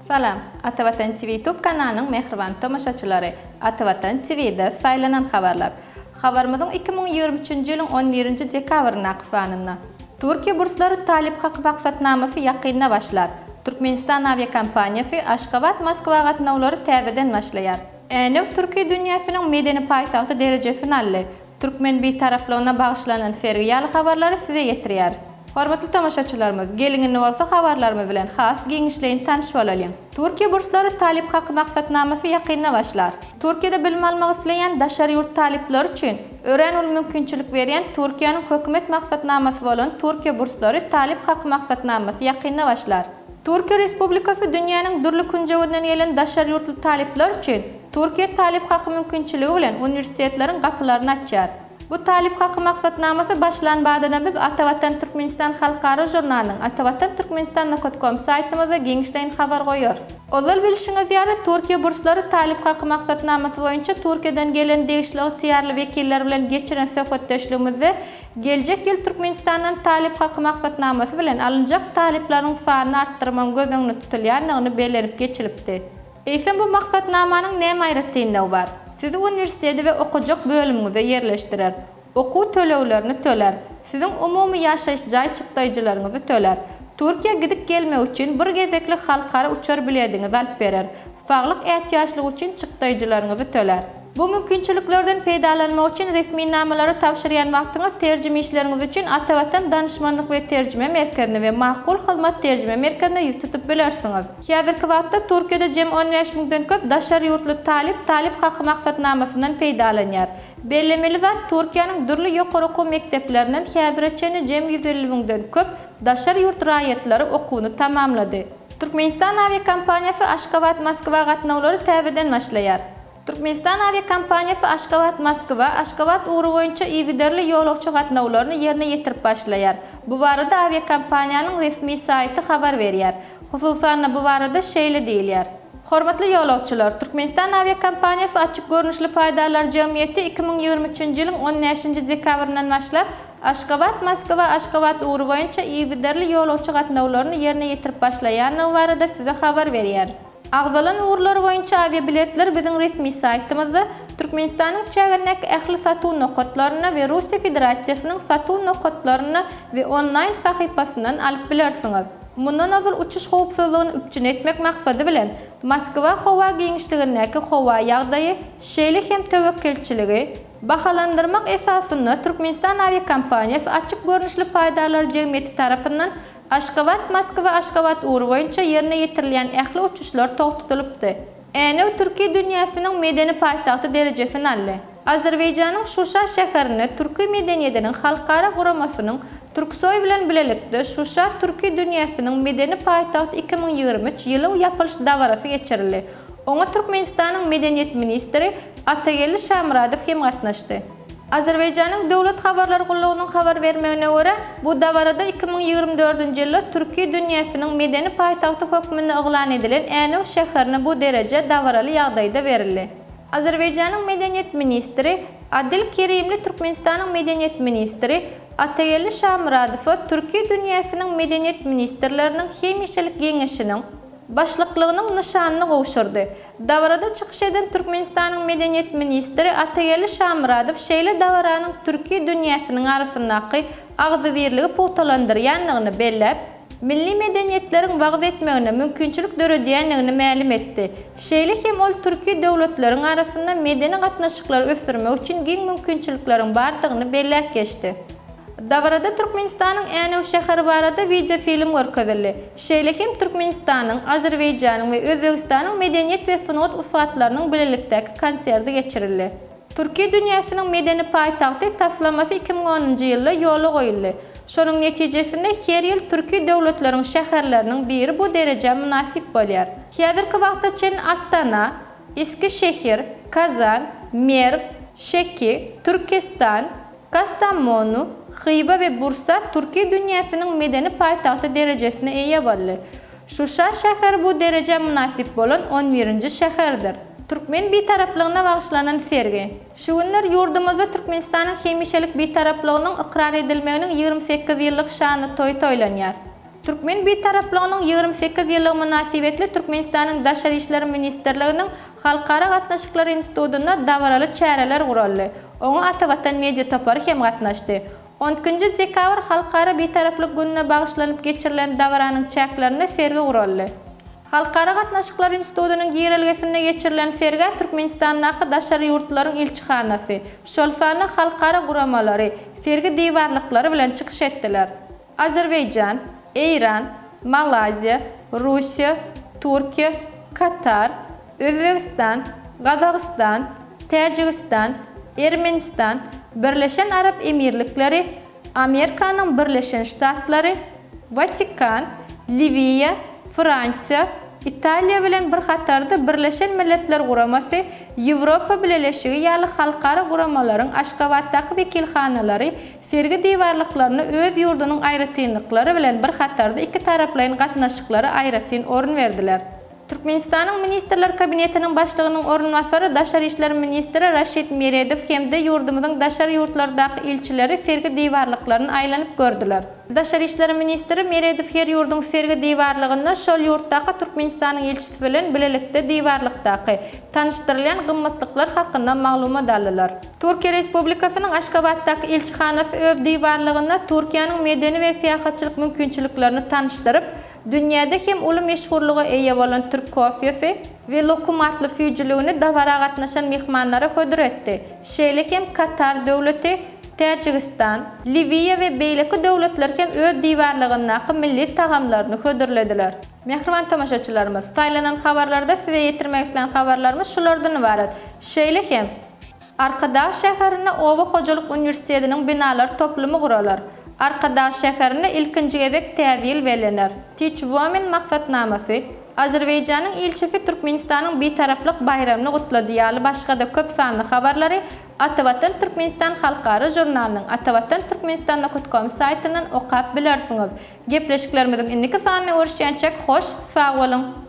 Salam, Atavatan TV YouTube kanalının mehriban tomoşaçylary. Atavatan TV'de faýlanan habarlar. Habarymyzyň 2023-nji ýylyň 11-nji dekabrynda akyfanyna. Türkiýe burslary talip haky maksatnamasy ýakynna başlar. Türkmenistan aviakompaniýasy Aşgabat Moskwa gatnawlary täzeden başlaýar. Äne Türkiýe dünýäsiniň medeni paýtagty derejesini aldy. Türkmen betaraflygyna bagyşlanan ferýal habarlary size ýetirýär. Hormatly tamaşaçylarymyz, gelingini bolsa habarlarymyz bilen has giňişleýin tanyşyp alalyň. Türkiýe burslary talip haky maksatnamasy ýakynna başlar. Türkiýede bilim almak isleýän daşary ýurt talipleri üçin ören mümkinçilik berýän Türkiýanyň hökümet maksatnamasy bolan Türkiýe burslary talip haky maksatnamasy ýakynna başlar. Türkiýe Respublikasy dünýäniň dürli künjeginden gelen daşary ýurtly talipler üçin Türkiýe talip haky mümkinçiligi bilen uniwersitetlaryň gapylaryny açýar. Bu talip haky maksatnamasy başlan badyna biz Atavatan Türkmenistan halkara jurnalynyň atavatan-turkmenistan.com saýtymyzda giňişleýin habar goýýar. Ozal bilişiňiz ýaly Türkiýe burslary talip haky maksatnamasy boýunça Türkiýeden gelen degişli ýetkiler wekiller bilen geçiren söhbetdeşligimizde geljek ýyl Türkmenistandan talip haky maksatnamasy bilen alınjak taliplaryň sanyny artdyrmak gözüňde tutulýanlygyny bellenip geçilipdi. Eýsem bu maksatnamanyň näme aýratyndygy bar? Sizi uniwersitede we okujak bölümüňizde ýerleşdirer. Okuw töleglerini töler. Siziň umumy ýaşaýyş jaý çykdaýjylaryňyzy töler. Türkiýe gidip gelmek üçin bir gezekli halkara uçar bilediňiz alyp berer. Faglyk ähtiýaçlygy üçin çykdaýjylaryňyzy töler. Bu mümkinçiliklerden peýdalanmak üçin resmi namalary tapşyrýan wagtyňyz terjime işleriňiz üçin Atavatan Danışmanlyk we Terjime Merkezine we Makul Hyzmat Terjime Merkezine ýüz tutup bilersiňiz. Häzirki wagtda Türkiýede jem 15 000-den köp daşary ýurtly talip haky maksatnamasyndan peýdalanýar. Bellemeli zat Türkiýanyň dürli ýokary okuw mekdeplerinden häzirçe jem 150 000-den köp daşary ýurt raýatlary okuwyny tamamlady. Türkmenistan aviakompaniýasy Aşgabat Moskwa gatnawlary täzeden başlaýar. Türkmenistan aviakompaniýasy Aşgabat Moskwa, Aşgabat uğru boýunça ýygyderli ýolagçy gatnawlaryny ýerine ýetirip başlaýar. Bu barada aviakompaniýanyň resmi saýty habar berýär. Hususan bu barada şeýle diýilýär. Hormatly ýolagçylar, Türkmenistan aviakompaniýasy açyk görnüşli paýdalar jemgyýeti 2023-nji ýylyň 15-nji dekabryndan başlap Aşgabat Moskwa, Aşgabat uğru boýunça ýygyderli ýolagçy gatnawlaryny ýerine ýetirip başlaýanlygy barada size habar berýär. Agzalan uğurlary boýunça aviabiletler biziň resmi saýtymyzda Türkmenistanyň çägirnek ähli satuw nokatlaryny we Russiýa Federasiýasynyň satuw nokatlaryny we online sahypasyndan alyp bilersiňiz. Mundan awal uçuş howpsuzlygyny üpçün etmek maksady bilen Moskwa howa giňişligindäki howa ýagdaýy, şeýle hem tewekkelçiligi bahalandyrmak esasynda Türkmenistan aviakompaniýasy açyk görnüşli paýdalar jemgyýeti tarapyndan Aşgabat Moskwa Aşgabat uğru boýunça ýerine ýetirilýän ähli uçuşlar togtulypdy. Äne Türkiýe dünýäsiniň medeni paýtagty derejesini aldy. Azerbaýjanyň Şuşa şäherini Türkiýe medeniýetiniň halkara guramasynyň Türksoy bilen bilelikde Şuşa Türkiýe dünýäsiniň medeni paýtagty 2023 ýylyň ýapylyş dawarasy geçirildi. Oňa Türkmenistanyň medeniýet ministri Atageli Şamradow hem gatnaşdy. Azerbaýjanyň döwlet habarlary gullugynyň habar bermegine görä, bu dawarada 2024-nji ýylda Türkiýe dünýäsiniň medeni paýtagty hökmünde eglan edilen Änew şäherini bu derece dawaraly ýagdaýda berildi. Azerbaýjanyň medeniýet ministri Adil Kerimli Türkmenistanyň medeniýet ministri Atageli Şamradow Türkiýe dünýäsiniň medeniýet ministrleriniň hemişelik geňeşiniň başlyklagynyň nişanyny gowşurdy. Dawarada çykyş eden Türkmenistanyň medeniýet ministri Atageli Şamradow şeýle dawaranyň Türkiýe dünýäsiniň arasyndaky agzybirligi puwtalandyrýanlygyny bellep, milli medeniýetleriň wagt etmegine mümkinçilik döredýänligini ma'lum etdi. Şeýle hem ol Türkiýe döwletleriň arasynda medeni gatnaşyklar ösdürmek üçin giň mümkinçilikleriň bardygyny bellep geçdi. Dawarada Türkmenistanyň Änew şäheri barada video film görkezildi. Şeýle hem Türkmenistanyň, Azerbaýjanyň we Özbegistanyň medeniýet we sanat ufatlarynyň bilelikdäki konserti geçirildi. Türkiýe dünýäsiniň medeni paýtagty taslamasy 2010-njy ýylda ýola goýuldy. Şonuň netijesinde her ýyl Türkiýe döwletleriň şäherleriniň biri bu derece münasip bolýar. Häzirki wagtda çen Astana, Eskişehir, Kazan, Merv, Şeki, Türkistan, Kastamonu, Xiva we Bursa Türkiýe dünýäsiniň medeni paýtagty derejesine eýe boldy. Şuşa şäheri bu derece münasip bolan 11-nji şäherdir. Türkmen betaraplygyna bagışlanan sergi. Şu günler yurdumuzda Türkmenistanyň hemişelik betaraplygynyň ikrar edilmeginiň 28 ýyllyk şany toýlanýar. Türkmen betaraplygynyň 28 ýyllyk münasibetli Türkmenistanyň Daşary işleri ministrliginiň Halkara gatnaşyklar institutuna dawraly çäreler guraldy. Oňa Atawatan media topary hem gatnaşdy. 12 dekabr Halkara betaraplyk gününe bagışlanyp geçirilen dawranyň çäklerine sergi guraldy. Halkara gatnaşyklar institutunyň giýerelgesinde geçirilen sergi Türkmenistandaky daşary ýurtlaryň ilçihanasy, şolsany halkara guramalary, sergi diýwarlyklary bilen çykyş etdiler. Azerbaýjan, İran, Malazya, Russiya, Türkiýe, Katar, Özbegistan, Gazagystan, Täjikistan, Ermenistan, Birleşen Arap Emirlikleri, Amerikanyň Birleşen Ştatlary, Vatikan, Liviya, Fransiya, Italiya bilen bir hatarda Birleşen Milletler Guramasy, Ýewropa Birleşigi ýaly halkara guramalaryň Aşgabatdaky wekilhanalary sergi diýwarlyklaryna öz ýurdunyň aýratynlyklary bilen bir hatarda iki taraplaryň gatnaşyklary aýratyn orun berdiler. Türkmenistanyň Ministrler Kabinetiniň başlygynyň orunmasary Daşary işleri ministri Raşid Meredow hemde ýurdumyzyň daşary ýurtlardaky ilçileri sergi diýwarlyklaryny aýlanyp gördüler. Daşary işleri ministri Meredow her ýurduň sergi diýwarlygyna şol ýurtdaky Türkmenistanyň ilçisi bilen bilelikde diýwarlykdaky tanışdyrylan gymmatlyklar hakynda maglumat aldylar. Türkiýe Respublikasynyň Aşgabatdaky ilçihanasy öz diýwarlygyna Türkiýanyň medeni we syýahatçylyk mümkinçiliklerini tanışdyryp, dünyada hem uly meşhurlygy eýe bolan türk kofiyesi we lokumatly füýjüligini dawara gatnaşan mehmanlara hödür etdi. Şeýle hem Katar döwleti, Täjikistan, Liviya we beýleki döwletler hem öz diýwarlygynyň milli tagamlaryny hödürlediler. Mehriban tamaşaçylarymyz, saýlanan habarlarda size ýetirmek isleýän habarlarymyz şulardan ibaret. Şeýle hem Arkadaş şäherine Owa Hojalyk Uniwersitetining binalary toplumy guralar. Arkadaş şäherine ilkinji gezek täzil belenler. Teach Women maksatnamasy Azerbaýjanyň ilçisi Türkmenistanyň betaraplyk bayramyny gutlady ýaly başga da köp sanly habarlary Atawatan Türkmenistan halkara jurnalynyň atawatan-turkmenistan.com saýtyndan okap bilersiňiz. Gepleşiklerimiziň indiki sanyny görüşýänçek hoş, sag bolun.